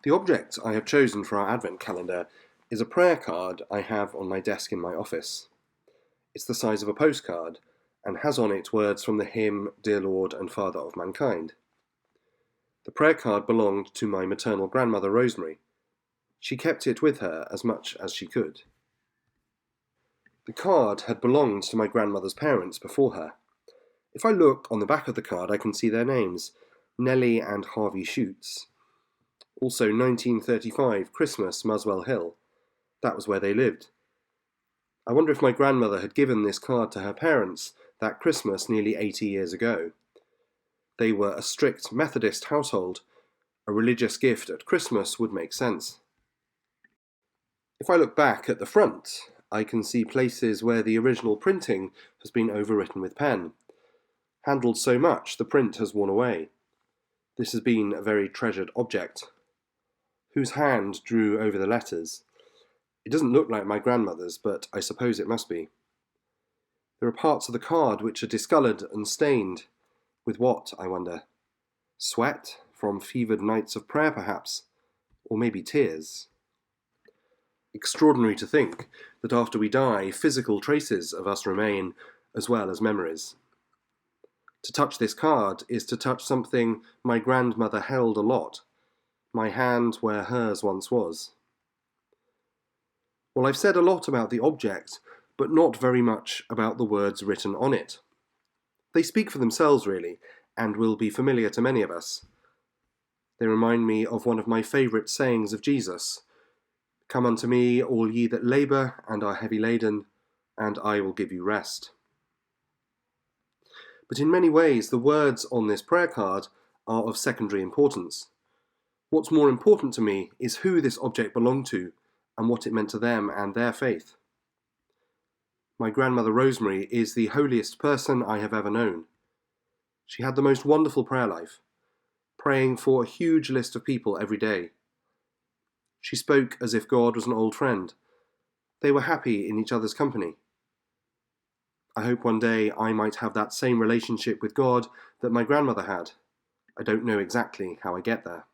The object I have chosen for our Advent calendar is a prayer card I have on my desk in my office. It's the size of a postcard and has on it words from the hymn, Dear Lord and Father of Mankind. The prayer card belonged to my maternal grandmother Rosemary. She kept it with her as much as she could. The card had belonged to my grandmother's parents before her. If I look on the back of the card, I can see their names, Nellie and Harvey Shoots. Also 1935, Christmas, Muswell Hill. That was where they lived. I wonder if my grandmother had given this card to her parents that Christmas nearly 80 years ago. They were a strict Methodist household. A religious gift at Christmas would make sense. If I look back at the front, I can see places where the original printing has been overwritten with pen. Handled so much, the print has worn away. This has been a very treasured object. Whose hand drew over the letters? It doesn't look like my grandmother's, but I suppose it must be. There are parts of the card which are discoloured and stained. With what, I wonder? Sweat? From fevered nights of prayer, perhaps? Or maybe tears? Extraordinary to think that after we die, physical traces of us remain, as well as memories. To touch this card is to touch something my grandmother held a lot, my hand where hers once was. Well, I've said a lot about the object, but not very much about the words written on it. They speak for themselves, really, and will be familiar to many of us. They remind me of one of my favourite sayings of Jesus: "Come unto me, all ye that labour and are heavy laden, and I will give you rest." But in many ways, the words on this prayer card are of secondary importance. What's more important to me is who this object belonged to and what it meant to them and their faith. My grandmother Rosemary is the holiest person I have ever known. She had the most wonderful prayer life, praying for a huge list of people every day. She spoke as if God was an old friend. They were happy in each other's company. I hope one day I might have that same relationship with God that my grandmother had. I don't know exactly how I get there.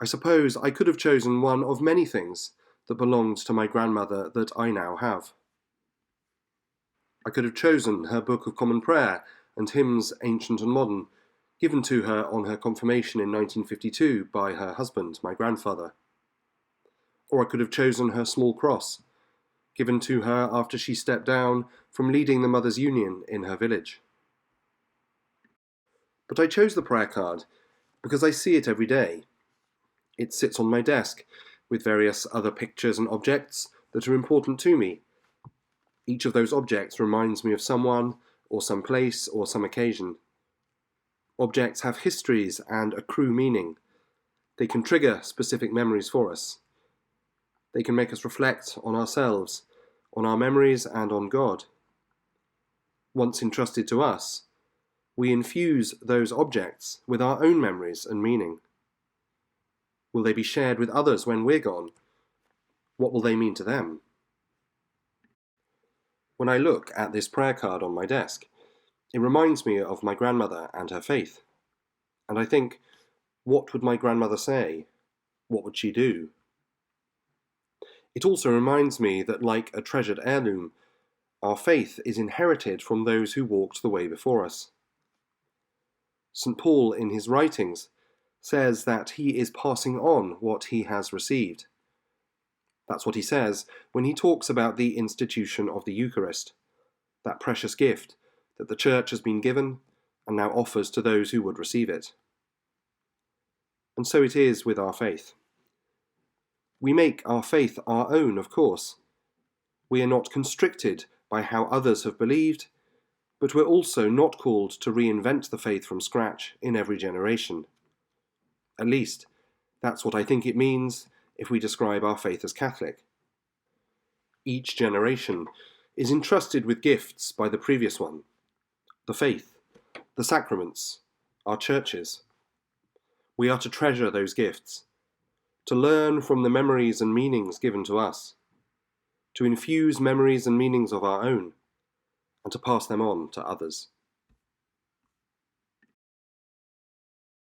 I suppose I could have chosen one of many things that belonged to my grandmother that I now have. I could have chosen her Book of Common Prayer and hymns ancient and modern, given to her on her confirmation in 1952 by her husband, my grandfather. Or I could have chosen her small cross, given to her after she stepped down from leading the Mothers' Union in her village. But I chose the prayer card because I see it every day. It sits on my desk with various other pictures and objects that are important to me. Each of those objects reminds me of someone, or some place, or some occasion. Objects have histories and accrue meaning. They can trigger specific memories for us. They can make us reflect on ourselves, on our memories, and on God. Once entrusted to us, we infuse those objects with our own memories and meaning. Will they be shared with others when we're gone? What will they mean to them? When I look at this prayer card on my desk, it reminds me of my grandmother and her faith. And I think, what would my grandmother say? What would she do? It also reminds me that, like a treasured heirloom, our faith is inherited from those who walked the way before us. St. Paul, in his writings, says that he is passing on what he has received. That's what he says when he talks about the institution of the Eucharist, that precious gift that the Church has been given and now offers to those who would receive it. And so it is with our faith. We make our faith our own, of course. We are not constricted by how others have believed, but we're also not called to reinvent the faith from scratch in every generation. At least, that's what I think it means if we describe our faith as Catholic. Each generation is entrusted with gifts by the previous one: the faith, the sacraments, our churches. We are to treasure those gifts, to learn from the memories and meanings given to us, to infuse memories and meanings of our own, and to pass them on to others.